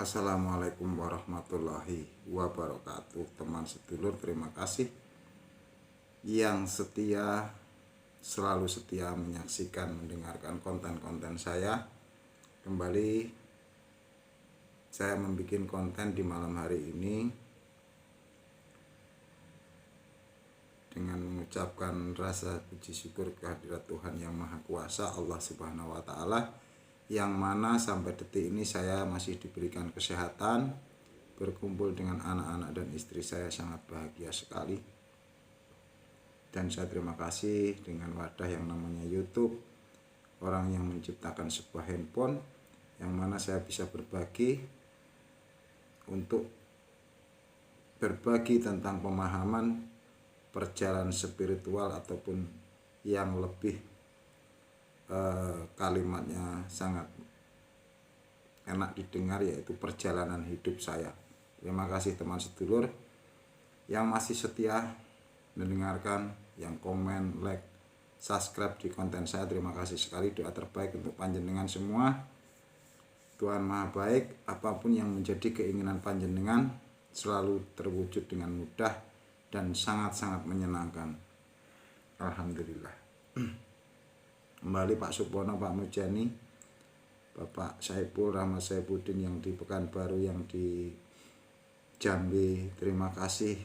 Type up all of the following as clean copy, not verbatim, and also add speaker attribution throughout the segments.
Speaker 1: Assalamualaikum warahmatullahi wabarakatuh. Teman sedulur, terima kasih yang selalu setia menyaksikan, mendengarkan konten-konten saya. Kembali saya membuat konten di malam hari ini dengan mengucapkan rasa puji syukur kehadirat Tuhan Yang Maha Kuasa, Allah Subhanahu wa Ta'ala, yang mana sampai detik ini saya masih diberikan kesehatan, berkumpul dengan anak-anak dan istri saya sangat bahagia sekali. Dan saya terima kasih dengan wadah yang namanya YouTube, orang yang menciptakan sebuah handphone yang mana saya bisa berbagi untuk berbagi tentang pemahaman perjalanan spiritual ataupun yang lebih kalimatnya sangat enak didengar, yaitu perjalanan hidup saya. Terima kasih teman sedulur yang masih setia mendengarkan, yang komen, like, subscribe di konten saya. Terima kasih sekali, doa terbaik untuk panjenengan semua. Tuhan Maha Baik, apapun yang menjadi keinginan panjenengan selalu terwujud dengan mudah dan sangat-sangat menyenangkan. Alhamdulillah. Kembali Pak Supono, Pak Mujani, Bapak Saiful Rahmat Saifuddin yang di Pekanbaru, yang di Jambi. Terima kasih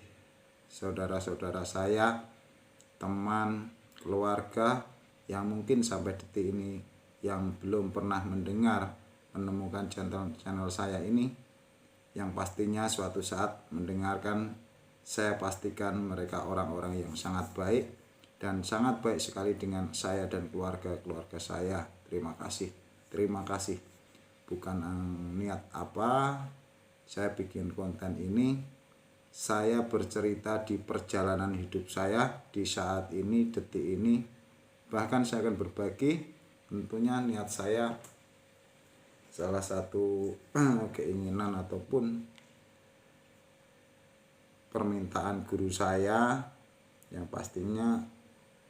Speaker 1: saudara-saudara saya, teman, keluarga yang mungkin sampai detik ini yang belum pernah menemukan channel saya ini, yang pastinya suatu saat mendengarkan. Saya pastikan mereka orang-orang yang sangat baik dan sangat baik sekali dengan saya dan keluarga saya. Terima kasih. Bukan niat apa saya bikin konten ini, saya bercerita di perjalanan hidup saya di saat ini, detik ini. Bahkan saya akan berbagi, tentunya niat saya, salah satu keinginan ataupun permintaan guru saya, yang pastinya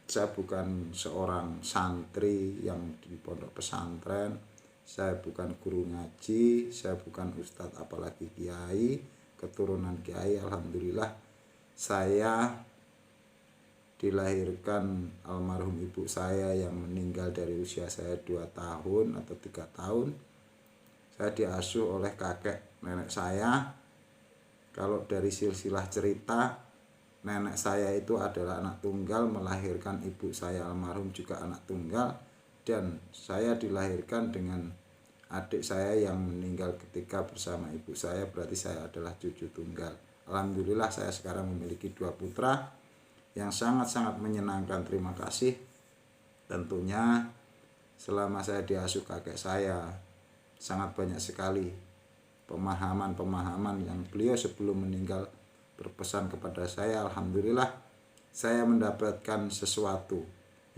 Speaker 1: saya bukan seorang santri yang di pondok pesantren, saya bukan guru ngaji, saya bukan ustadz apalagi kiai, keturunan kiai. Alhamdulillah saya dilahirkan almarhum ibu saya yang meninggal dari usia saya 2 tahun atau 3 tahun. Saya diasuh oleh kakek nenek saya. Kalau dari silsilah cerita, nenek saya itu adalah anak tunggal, melahirkan ibu saya almarhum juga anak tunggal, dan saya dilahirkan dengan adik saya yang meninggal ketika bersama ibu saya, berarti saya adalah cucu tunggal. Alhamdulillah saya sekarang memiliki 2 putra yang sangat-sangat menyenangkan. Terima kasih. Tentunya selama saya diasuh kakek saya, sangat banyak sekali pemahaman yang beliau sebelum meninggal berpesan kepada saya. Alhamdulillah saya mendapatkan sesuatu,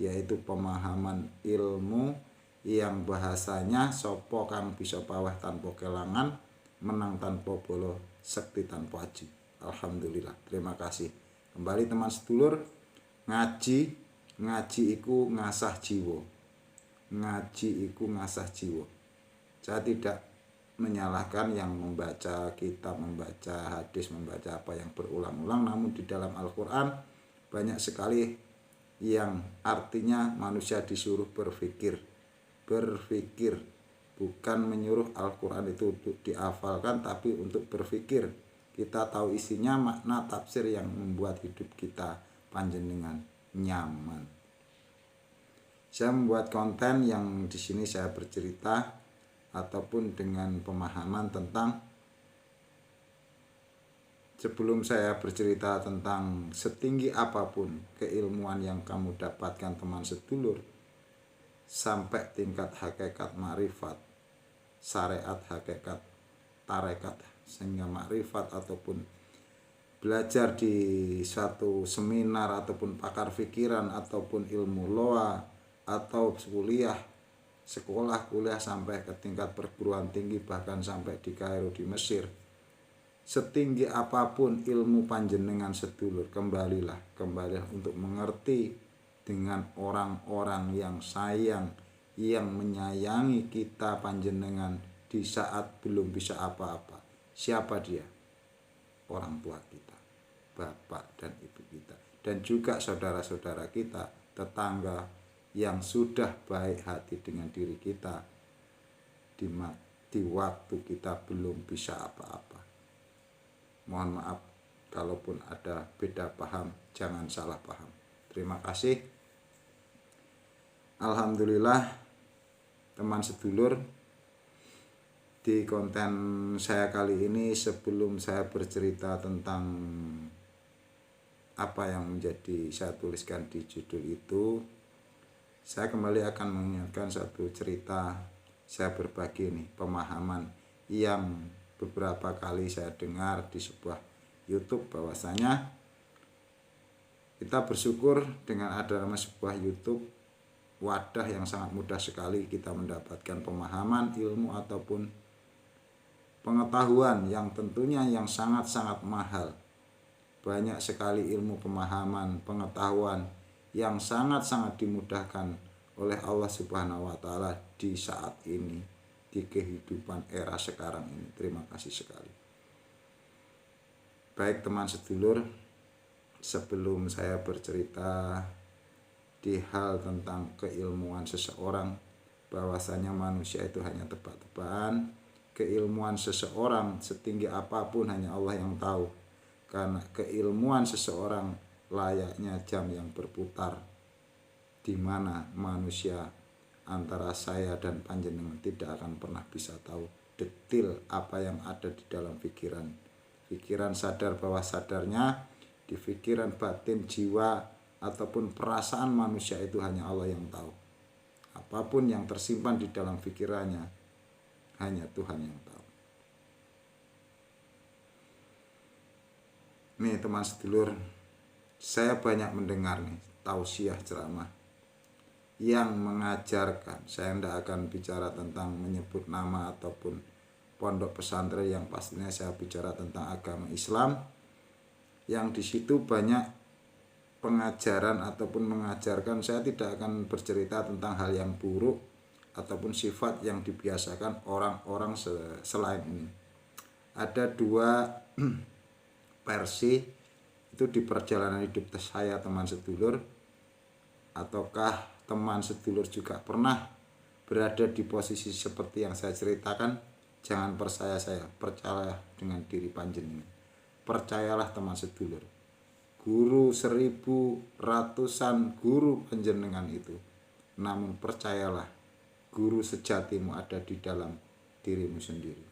Speaker 1: yaitu pemahaman ilmu yang bahasanya sopo kang bisa paweh tanpa kelangan, menang tanpa bolo, sekti tanpa aji. Alhamdulillah, terima kasih. Kembali teman sedulur, ngaji iku ngasah jiwa. Saya tidak menyalahkan yang membaca kitab, membaca hadis, membaca apa yang berulang-ulang, namun di dalam Al-Quran banyak sekali yang artinya manusia disuruh berpikir, bukan menyuruh Al-Quran itu untuk dihafalkan, tapi untuk berpikir. Kita tahu isinya, makna, tafsir yang membuat hidup kita panjenengan nyaman. Saya membuat konten yang di sini saya bercerita ataupun dengan pemahaman tentang, sebelum saya bercerita tentang setinggi apapun keilmuan yang kamu dapatkan teman sedulur, sampai tingkat hakikat ma'rifat, syariat, hakikat, tarekat, sehingga ma'rifat, ataupun belajar di suatu seminar ataupun pakar pikiran ataupun ilmu loa atau sekolah kuliah sampai ke tingkat perguruan tinggi, bahkan sampai di Kairo di Mesir. Setinggi apapun ilmu panjenengan sedulur, kembalilah untuk mengerti dengan orang-orang yang sayang, yang menyayangi kita panjenengan, di saat belum bisa apa-apa. Siapa dia? Orang tua kita, bapak dan ibu kita, dan juga saudara-saudara kita, tetangga yang sudah baik hati dengan diri kita di waktu kita belum bisa apa-apa. Mohon maaf kalaupun ada beda paham, jangan salah paham. Terima kasih. Alhamdulillah teman sedulur, di konten saya kali ini, sebelum saya bercerita tentang apa yang menjadi saya tuliskan di judul itu, saya kembali akan mengingatkan satu cerita. Saya berbagi nih pemahaman yang beberapa kali saya dengar di sebuah YouTube, bahwasanya kita bersyukur dengan adanya sebuah YouTube, wadah yang sangat mudah sekali kita mendapatkan pemahaman, ilmu ataupun pengetahuan yang tentunya yang sangat-sangat mahal. Banyak sekali ilmu, pemahaman, pengetahuan yang sangat-sangat dimudahkan oleh Allah Subhanahu wa taala di saat ini, di kehidupan era sekarang ini. Terima kasih sekali. Baik teman sedulur, sebelum saya bercerita di hal tentang keilmuan seseorang, bahwasanya manusia itu hanya tebak-tebakan, keilmuan seseorang setinggi apapun hanya Allah yang tahu. Karena keilmuan seseorang layaknya jam yang berputar, di mana manusia antara saya dan panjenengan tidak akan pernah bisa tahu detil apa yang ada di dalam pikiran. Pikiran sadar bawah sadarnya, di pikiran batin jiwa ataupun perasaan manusia itu hanya Allah yang tahu. Apapun yang tersimpan di dalam pikirannya, hanya Tuhan yang tahu. Nih teman sedulur, saya banyak mendengar nih tausiah ceramah yang mengajarkan, saya tidak akan bicara tentang menyebut nama ataupun pondok pesantren, yang pastinya saya bicara tentang agama Islam, yang di situ banyak pengajaran ataupun mengajarkan. Saya tidak akan bercerita tentang hal yang buruk ataupun sifat yang dibiasakan orang-orang selain ini. Ada dua versi itu di perjalanan hidup saya teman sedulur. Ataukah teman sedulur juga pernah berada di posisi seperti yang saya ceritakan? Jangan percaya saya, percayalah dengan diri panjenengan. Percayalah teman sedulur, guru 1000 ratusan guru panjenengan itu, namun percayalah guru sejatimu ada di dalam dirimu sendiri.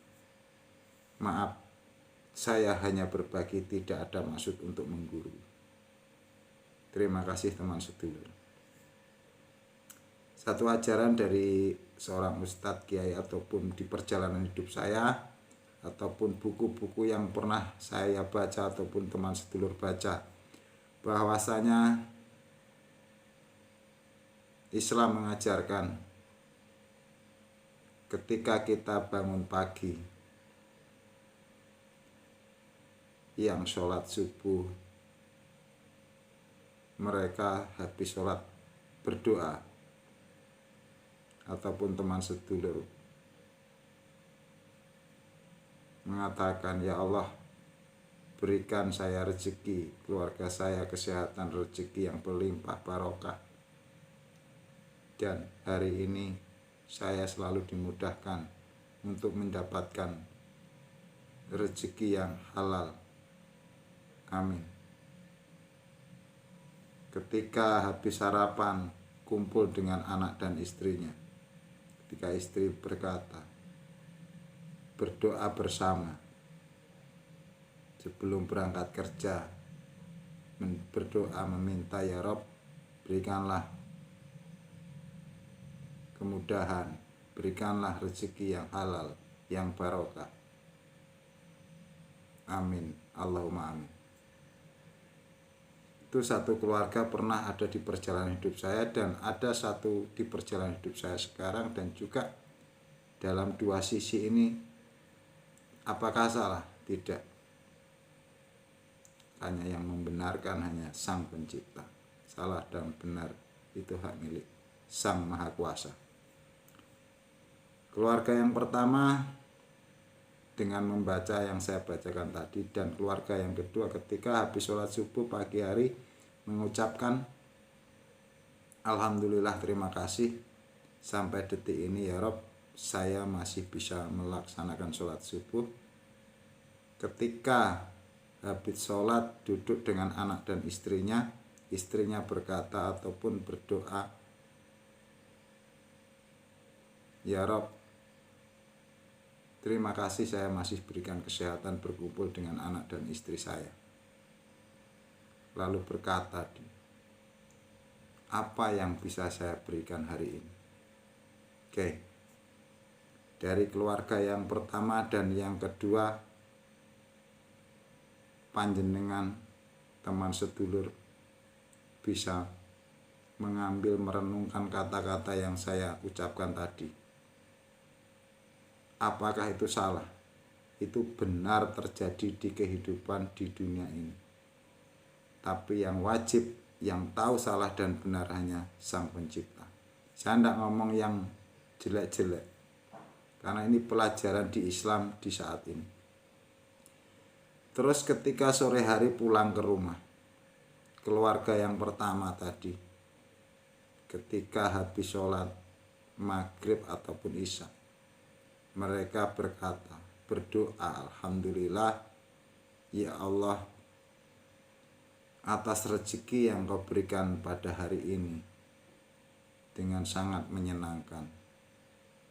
Speaker 1: Maaf, saya hanya berbagi, tidak ada maksud untuk menggurui. Terima kasih teman sedulur. Satu ajaran dari seorang ustadz, kiai, ataupun di perjalanan hidup saya, ataupun buku-buku yang pernah saya baca ataupun teman sedulur baca, bahwasanya Islam mengajarkan ketika kita bangun pagi, yang sholat subuh, mereka habis sholat berdoa, ataupun teman sedulur mengatakan, ya Allah, berikan saya rezeki, keluarga saya kesehatan, rezeki yang berlimpah barokah, dan hari ini saya selalu dimudahkan untuk mendapatkan rezeki yang halal. Amin. Ketika habis sarapan, kumpul dengan anak dan istrinya. Ketika istri berkata, berdoa bersama sebelum berangkat kerja, berdoa meminta, ya Rob, berikanlah kemudahan, berikanlah rezeki yang halal, yang barokah. Amin, Allahumma amin. Itu satu keluarga pernah ada di perjalanan hidup saya, dan ada satu di perjalanan hidup saya sekarang. Dan juga dalam dua sisi ini, apakah salah? Tidak. Hanya yang membenarkan hanya Sang Pencipta. Salah dan benar itu hak milik Sang Maha Kuasa. Keluarga yang pertama dengan membaca yang saya bacakan tadi, dan keluarga yang kedua ketika habis sholat subuh pagi hari mengucapkan alhamdulillah, terima kasih sampai detik ini ya Rob saya masih bisa melaksanakan sholat subuh. Ketika habis sholat duduk dengan anak dan istrinya berkata ataupun berdoa, ya Rob, terima kasih saya masih berikan kesehatan berkumpul dengan anak dan istri saya. Lalu berkata, apa yang bisa saya berikan hari ini? Oke. Dari keluarga yang pertama dan yang kedua, panjenengan teman sedulur bisa mengambil merenungkan kata-kata yang saya ucapkan tadi. Apakah itu salah? Itu benar terjadi di kehidupan di dunia ini. Tapi yang wajib, yang tahu salah dan benar hanya Sang Pencipta. Saya tidak ngomong yang jelek-jelek, karena ini pelajaran di Islam di saat ini. Terus ketika sore hari pulang ke rumah, keluarga yang pertama tadi, ketika habis sholat maghrib ataupun isya, mereka berdoa, alhamdulillah ya Allah atas rezeki yang Kau berikan pada hari ini, dengan sangat menyenangkan.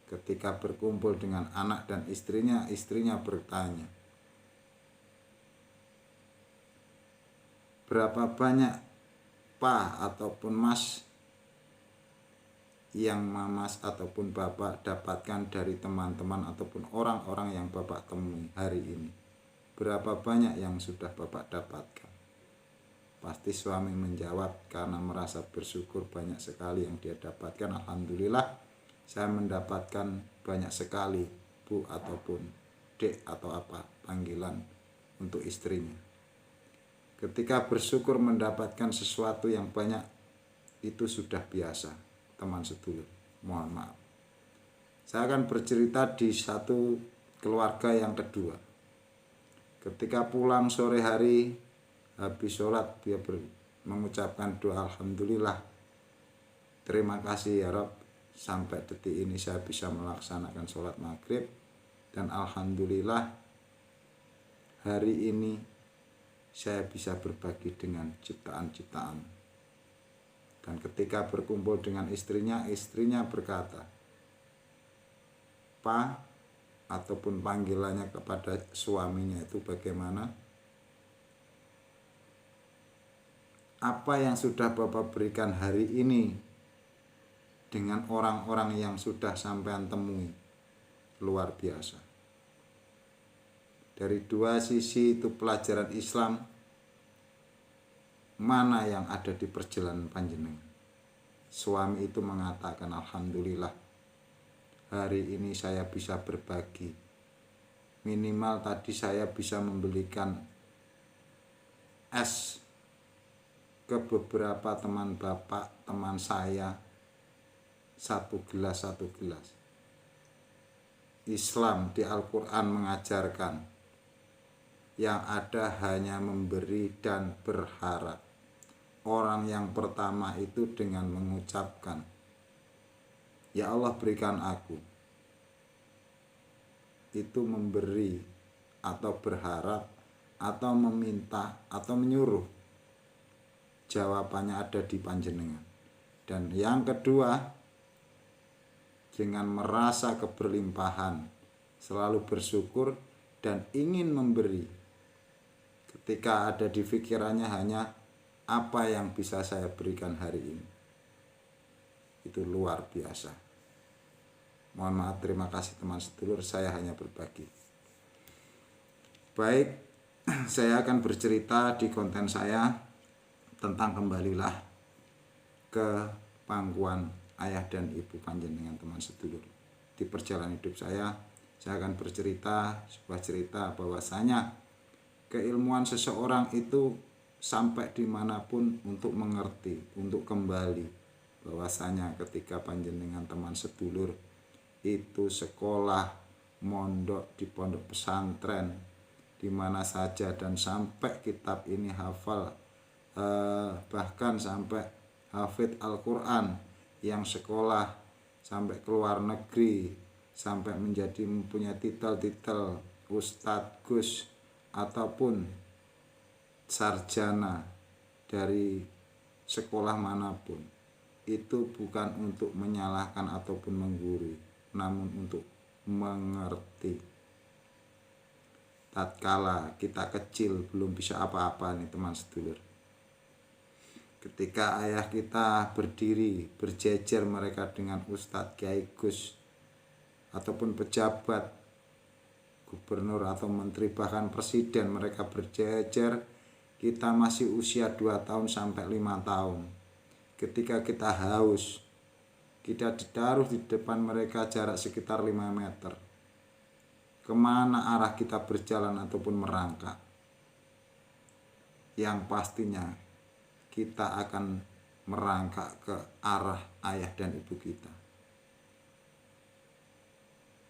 Speaker 1: Ketika berkumpul dengan anak dan istrinya bertanya, berapa banyak Pak ataupun Mas yang Mamas ataupun Bapak dapatkan dari teman-teman ataupun orang-orang yang Bapak temui hari ini? Berapa banyak yang sudah Bapak dapatkan? Pasti suami menjawab karena merasa bersyukur banyak sekali yang dia dapatkan. Alhamdulillah saya mendapatkan banyak sekali, Bu ataupun Dek atau apa panggilan untuk istrinya. Ketika bersyukur mendapatkan sesuatu yang banyak, itu sudah biasa, teman sedulur. Mohon maaf. Saya akan bercerita di satu keluarga yang kedua. Ketika pulang sore hari, habis sholat, dia mengucapkan doa alhamdulillah. Terima kasih ya Rob, sampai detik ini saya bisa melaksanakan sholat maghrib. Dan alhamdulillah hari ini saya bisa berbagi dengan ciptaan-ciptaan. Dan ketika berkumpul dengan istrinya berkata, Pak, ataupun panggilannya kepada suaminya itu bagaimana? Apa yang sudah Bapak berikan hari ini dengan orang-orang yang sudah sampean temui, luar biasa. Dari dua sisi itu pelajaran Islam, mana yang ada di perjalanan panjenengan. Suami itu mengatakan alhamdulillah hari ini saya bisa berbagi. Minimal tadi saya bisa membelikan es ke beberapa teman Bapak, teman saya, satu gelas. Islam di Al-Quran mengajarkan yang ada hanya memberi dan berharap. Orang yang pertama itu dengan mengucapkan, ya Allah berikan aku, itu memberi atau berharap atau meminta atau menyuruh. Jawabannya ada di panjenengan. Dan yang kedua, dengan merasa keberlimpahan, selalu bersyukur dan ingin memberi. Ketika ada di pikirannya hanya apa yang bisa saya berikan hari ini. Itu luar biasa. Mohon maaf, terima kasih teman sedulur, saya hanya berbagi. Baik, saya akan bercerita di konten saya tentang kembalilah ke pangkuan ayah dan ibu panjenengan teman sedulur. Di perjalanan hidup saya akan bercerita sebuah cerita bahwasanya keilmuan seseorang itu sampai dimanapun untuk mengerti, untuk kembali bahwasanya ketika panjenengan teman sedulur itu sekolah, mondok di pondok pesantren, di mana saja, dan sampai kitab ini hafal, bahkan sampai hafid Al-Quran yang sekolah sampai ke luar negeri, sampai menjadi mempunyai titel-titel Ustadz Gus ataupun sarjana dari sekolah manapun, itu bukan untuk menyalahkan ataupun menggurui, namun untuk mengerti. Tatkala kita kecil belum bisa apa-apa nih teman sedulur, ketika ayah kita berdiri berjejer mereka dengan Ustadz, Kiai, Gus ataupun pejabat, gubernur atau menteri, bahkan presiden, mereka berjejer, kita masih usia 2 tahun sampai 5 tahun. Ketika kita haus, kita ditaruh di depan mereka jarak sekitar 5 meter. Kemana arah kita berjalan ataupun merangkak? Yang pastinya kita akan merangkak ke arah ayah dan ibu kita.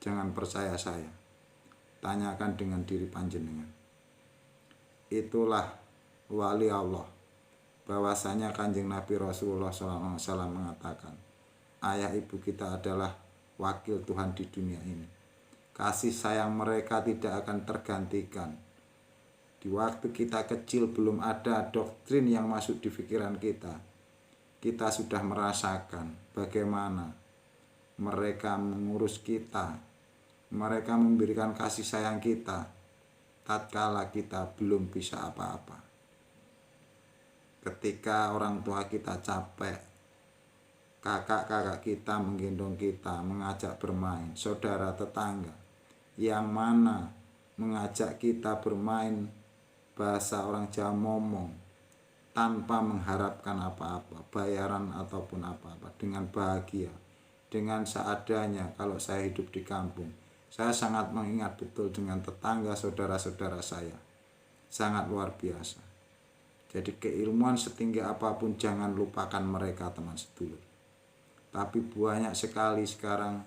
Speaker 1: Jangan percaya saya, tanyakan dengan diri panjenengan. Itulah wali Allah. Bahwasanya Kanjeng Nabi Rasulullah SAW mengatakan, ayah ibu kita adalah wakil Tuhan di dunia ini. Kasih sayang mereka tidak akan tergantikan. Di waktu kita kecil belum ada doktrin yang masuk di pikiran kita. Kita sudah merasakan bagaimana mereka mengurus kita. Mereka memberikan kasih sayang kita tatkala kita belum bisa apa-apa. Ketika orang tua kita capek, kakak-kakak kita menggendong kita, mengajak bermain, saudara tetangga yang mana mengajak kita bermain bahasa orang Jawa momong tanpa mengharapkan apa-apa, bayaran ataupun apa-apa, dengan bahagia, dengan seadanya. Kalau saya hidup di kampung, saya sangat mengingat betul dengan tetangga saudara-saudara saya, sangat luar biasa. Jadi keilmuan setinggi apapun jangan lupakan mereka teman sedulur. Tapi banyak sekali sekarang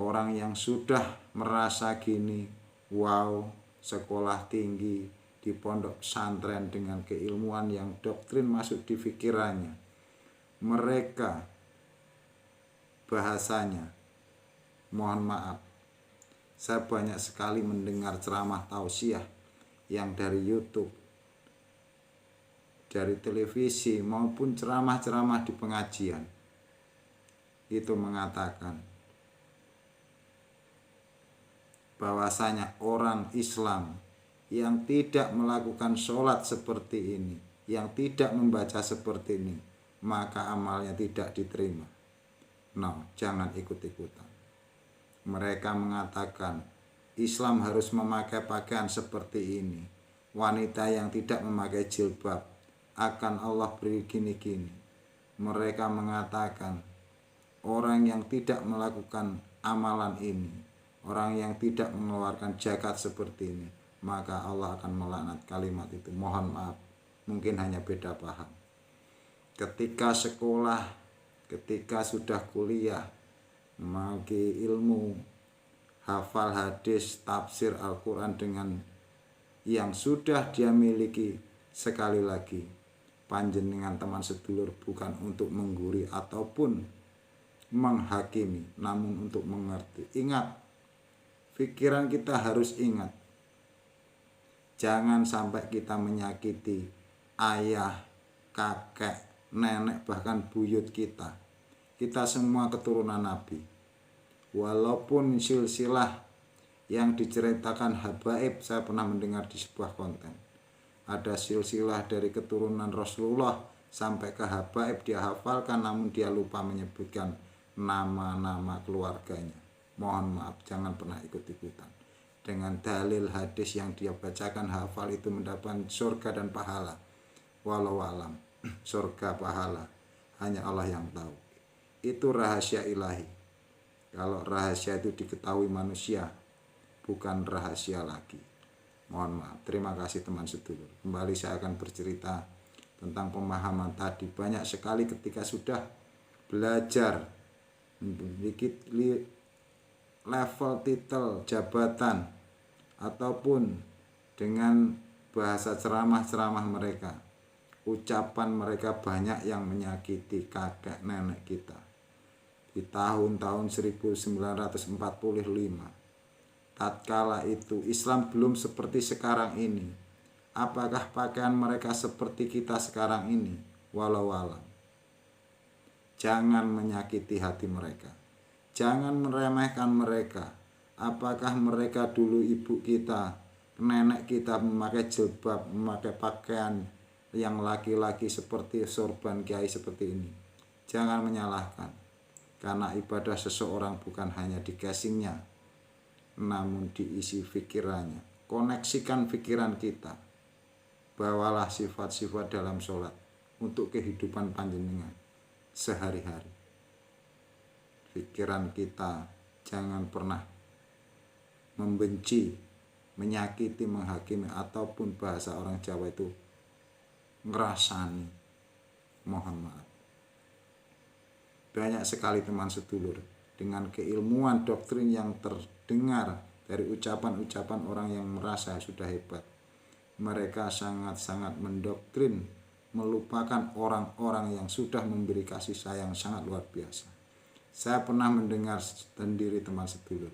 Speaker 1: orang yang sudah merasa gini, wow, sekolah tinggi di pondok pesantren dengan keilmuan yang doktrin masuk di pikirannya. Mereka bahasanya, mohon maaf, saya banyak sekali mendengar ceramah tausiah yang dari YouTube, dari televisi maupun ceramah-ceramah di pengajian. Itu mengatakan bahwasanya orang Islam yang tidak melakukan sholat seperti ini, yang tidak membaca seperti ini, maka amalnya tidak diterima. No, jangan ikut-ikutan. Mereka mengatakan Islam harus memakai pakaian seperti ini. Wanita yang tidak memakai jilbab akan Allah beri gini-gini. Mereka mengatakan orang yang tidak melakukan amalan ini, orang yang tidak mengeluarkan zakat seperti ini, maka Allah akan melaknat. Kalimat itu, mohon maaf, mungkin hanya beda paham. Ketika sekolah, ketika sudah kuliah, memiliki ilmu, hafal hadis, tafsir Al-Quran dengan yang sudah dia miliki, sekali lagi, panjenengan teman sedulur bukan untuk menggurui ataupun menghakimi, namun untuk mengerti. Ingat, pikiran kita harus ingat, jangan sampai kita menyakiti ayah, kakek, nenek, bahkan buyut kita. Kita semua keturunan Nabi. Walaupun silsilah yang diceritakan habaib, saya pernah mendengar di sebuah konten, ada silsilah dari keturunan Rasulullah sampai ke habaib dia hafalkan, namun dia lupa menyebutkan nama-nama keluarganya. Mohon maaf, jangan pernah ikut-ikutan. Dengan dalil hadis yang dia bacakan, hafal, itu mendapatkan surga dan pahala. Walau alam, surga pahala hanya Allah yang tahu. Itu rahasia ilahi. Kalau rahasia itu diketahui manusia, bukan rahasia lagi. Mohon maaf. Terima kasih teman sedulur. Kembali saya akan bercerita tentang pemahaman tadi. Banyak sekali ketika sudah belajar memiliki level titel jabatan, ataupun dengan bahasa ceramah-ceramah mereka, ucapan mereka banyak yang menyakiti kakek nenek kita. Di tahun-tahun 1945, tatkala itu Islam belum seperti sekarang ini, apakah pakaian mereka seperti kita sekarang ini? Walau alam. Jangan menyakiti hati mereka, jangan meremehkan mereka. Apakah mereka dulu ibu kita, nenek kita memakai jilbab, memakai pakaian yang laki-laki seperti sorban kiai seperti ini? Jangan menyalahkan, karena ibadah seseorang bukan hanya di casingnya, namun diisi pikirannya. Koneksikan pikiran kita, bawalah sifat-sifat dalam sholat untuk kehidupan panjenengan sehari-hari. Pikiran kita jangan pernah membenci, menyakiti, menghakimi, ataupun bahasa orang Jawa itu ngerasani. Mohon maaf. Banyak sekali teman sedulur dengan keilmuan doktrin yang terdengar dari ucapan-ucapan orang yang merasa sudah hebat. Mereka sangat-sangat mendoktrin, melupakan orang-orang yang sudah memberi kasih sayang sangat luar biasa. Saya pernah mendengar sendiri teman sedulur,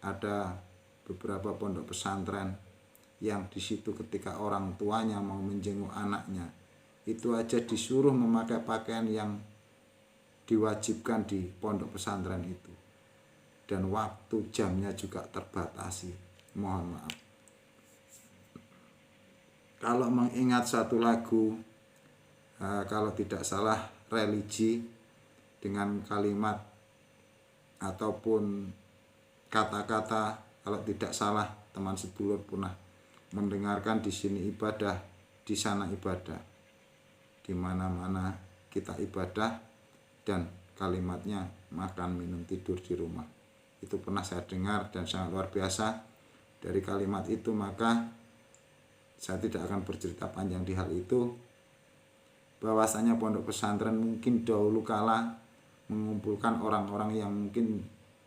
Speaker 1: ada beberapa pondok pesantren yang di situ ketika orang tuanya mau menjenguk anaknya, itu aja disuruh memakai pakaian yang diwajibkan di pondok pesantren itu, dan waktu jamnya juga terbatasi. Mohon maaf. Kalau mengingat satu lagu, kalau tidak salah religi, dengan kalimat ataupun kata-kata, kalau tidak salah teman sedulur pernah mendengarkan, di sini ibadah, di sana ibadah, di mana-mana kita ibadah, dan kalimatnya makan, minum, tidur di rumah. Itu pernah saya dengar dan sangat luar biasa. Dari kalimat itu maka saya tidak akan bercerita panjang di hal itu, bahwasanya pondok pesantren mungkin dahulu kala mengumpulkan orang-orang yang mungkin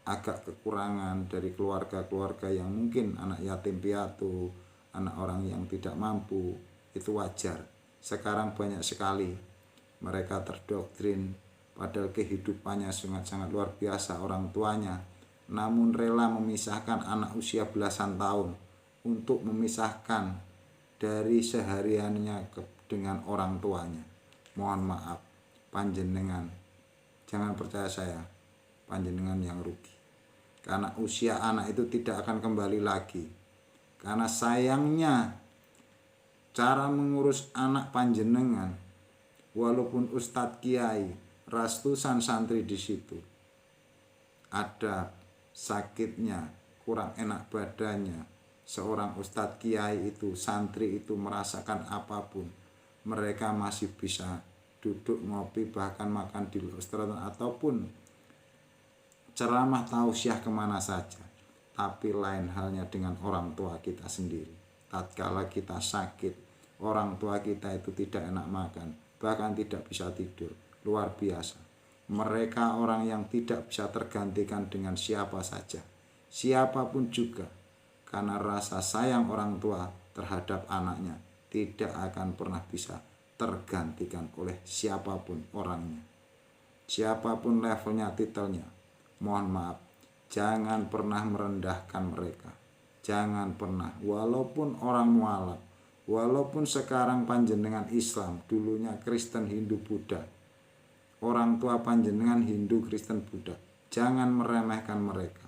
Speaker 1: agak kekurangan dari keluarga-keluarga yang mungkin anak yatim piatu, anak orang yang tidak mampu. Itu wajar. Sekarang banyak sekali mereka terdoktrin, padahal kehidupannya sangat-sangat luar biasa orang tuanya, namun rela memisahkan anak usia belasan tahun untuk memisahkan dari sehariannya dengan orang tuanya. Mohon maaf, panjenengan jangan percaya saya, panjenengan yang rugi, karena usia anak itu tidak akan kembali lagi. Karena sayangnya cara mengurus anak panjenengan, walaupun ustadz kiai, ratusan santri di situ, ada sakitnya, kurang enak badannya, seorang ustadz kiai itu, santri itu merasakan apapun, mereka masih bisa duduk ngopi, bahkan makan di restoran ataupun ceramah tausiah kemana saja. Tapi lain halnya dengan orang tua kita sendiri. Tatkala kita sakit, orang tua kita itu tidak enak makan, bahkan tidak bisa tidur. Luar biasa. Mereka orang yang tidak bisa tergantikan dengan siapa saja, siapapun juga, karena rasa sayang orang tua terhadap anaknya tidak akan pernah bisa tergantikan oleh siapapun orangnya, siapapun levelnya, titelnya. Mohon maaf, jangan pernah merendahkan mereka. Jangan pernah, walaupun orang mualaf, walaupun sekarang panjenengan Islam, dulunya Kristen, Hindu, Buddha, orang tua panjenengan Hindu, Kristen, Buddha, jangan meremehkan mereka.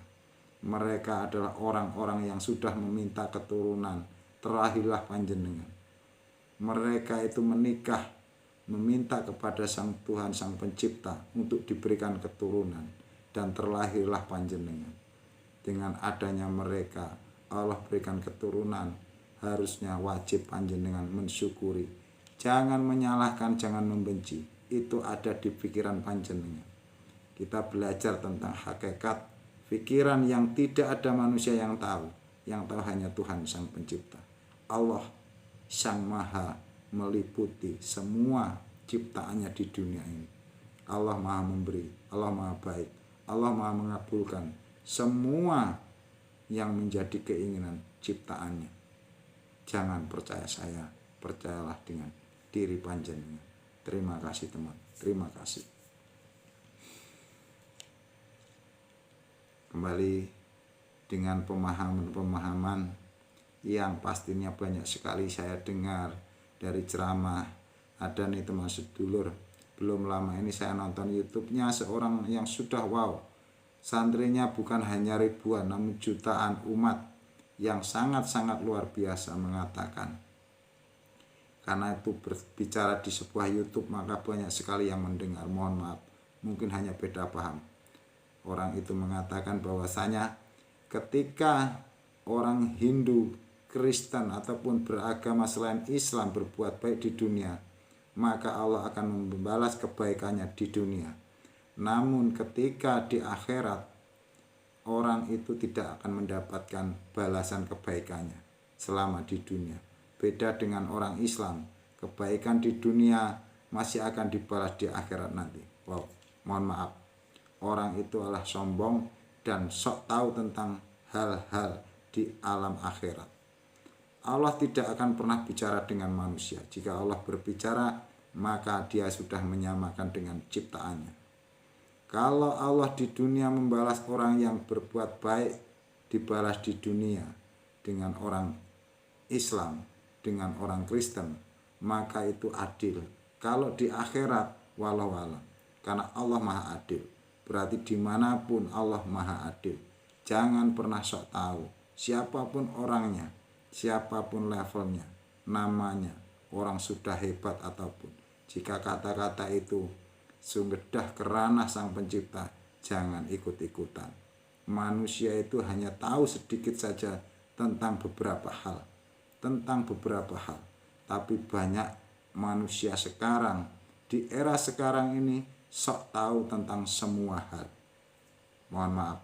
Speaker 1: Mereka adalah orang-orang yang sudah meminta keturunan, terlahirlah panjenengan. Mereka itu menikah, meminta kepada Sang Tuhan, Sang Pencipta untuk diberikan keturunan, dan terlahirlah panjenengan. Dengan adanya mereka, Allah berikan keturunan, harusnya wajib panjenengan mensyukuri. Jangan menyalahkan, jangan membenci. Itu ada di pikiran panjenengan. Kita belajar tentang hakikat pikiran yang tidak ada manusia yang tahu. Yang tahu hanya Tuhan Sang Pencipta. Allah Sang Maha meliputi semua ciptaannya di dunia ini. Allah Maha memberi, Allah Maha baik, Allah Maha mengabulkan semua yang menjadi keinginan ciptaannya. Jangan percaya saya, percayalah dengan diri panjenengan. Terima kasih teman, terima kasih. Kembali dengan pemahaman-pemahaman yang pastinya banyak sekali saya dengar dari ceramah. Ada nih teman sedulur, belum lama ini saya nonton YouTube-nya seorang yang sudah wow, santrinya bukan hanya ribuan namun jutaan umat, yang sangat-sangat luar biasa mengatakan, karena itu berbicara di sebuah YouTube maka banyak sekali yang mendengar. Mohon maaf, mungkin hanya beda paham. Orang itu mengatakan bahwasanya ketika orang Hindu, Kristen ataupun beragama selain Islam berbuat baik di dunia, maka Allah akan membalas kebaikannya di dunia. Namun ketika di akhirat, orang itu tidak akan mendapatkan balasan kebaikannya selama di dunia. Beda dengan orang Islam, kebaikan di dunia masih akan dibalas di akhirat nanti. Wow, mohon maaf, orang itu adalah sombong dan sok tahu tentang hal-hal di alam akhirat. Allah tidak akan pernah bicara dengan manusia. Jika Allah berbicara, maka dia sudah menyamakan dengan ciptaannya. Kalau Allah di dunia membalas orang yang berbuat baik, dibalas di dunia dengan orang Islam, dengan orang Kristen, maka itu adil. Kalau di akhirat, walau alam, karena Allah Maha Adil. Berarti dimanapun Allah Maha Adil. Jangan pernah sok tahu siapapun orangnya, siapapun levelnya, namanya, orang sudah hebat ataupun. Jika kata-kata itu sumbedah kerana Sang Pencipta, jangan ikut-ikutan. Manusia itu hanya tahu sedikit saja tentang beberapa hal. Tapi banyak manusia sekarang, di era sekarang ini, sok tahu tentang semua hal. Mohon maaf.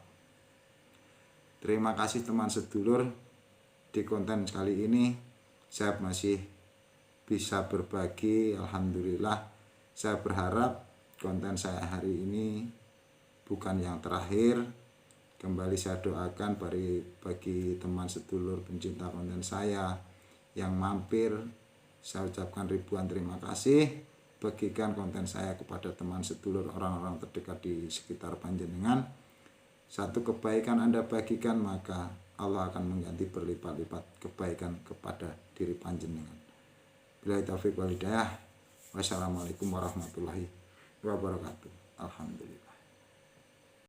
Speaker 1: Terima kasih teman sedulur. Di konten kali ini saya masih bisa berbagi. Alhamdulillah. Saya berharap konten saya hari ini bukan yang terakhir. Kembali saya doakan bagi teman sedulur pencinta konten saya yang mampir, saya ucapkan ribuan terima kasih. Bagikan konten saya kepada teman sedulur, orang-orang terdekat di sekitar panjenengan. Satu kebaikan Anda bagikan, maka Allah akan mengganti berlipat-lipat kebaikan kepada diri panjenengan. Billahi taufiq wal hidayah. Wassalamualaikum warahmatullahi wabarakatuh. Alhamdulillah.